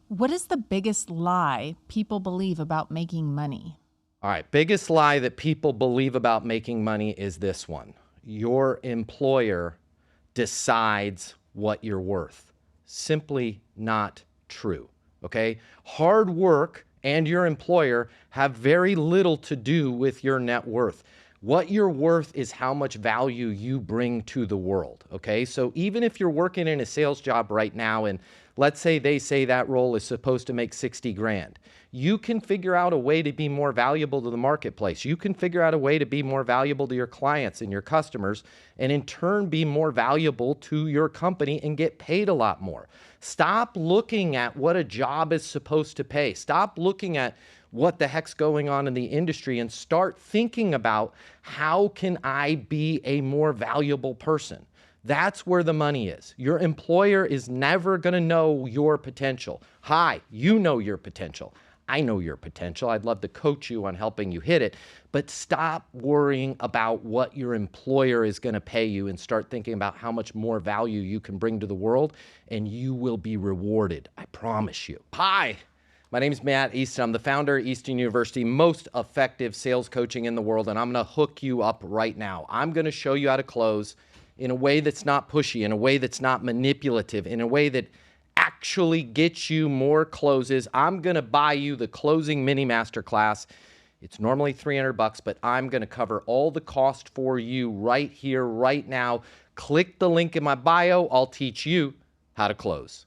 What is the biggest lie people believe about making money? All right, biggest lie that people believe about making money is this one. Your employer decides what you're worth. Simply not true, okay? Hard work and your employer have very little to do with your net worth. What you're worth is how much value you bring to the world, okay? So even if you're working in a sales job right now and let's say they say that role is supposed to make 60 grand, you can figure out a way to be more valuable to the marketplace. You can figure out a way to be more valuable to your clients and your customers, and in turn be more valuable to your company and get paid a lot more. Stop looking at what a job is supposed to pay. Stop looking at what the heck's going on in the industry and start thinking about how can I be a more valuable person? That's where the money is. Your employer is never going to know your potential. Hi, you know your potential. I know your potential. I'd love to coach you on helping you hit it, but stop worrying about what your employer is going to pay you and start thinking about how much more value you can bring to the world, and you will be rewarded. I promise you. Hi. My name is Matt Easton. I'm the founder of Easton University, most effective sales coaching in the world, and I'm going to hook you up right now. I'm going to show you how to close in a way that's not pushy, in a way that's not manipulative, in a way that actually gets you more closes. I'm going to buy you the Closing Mini Masterclass. It's normally $300, but I'm going to cover all the cost for you right here, right now. Click the link in my bio. I'll teach you how to close.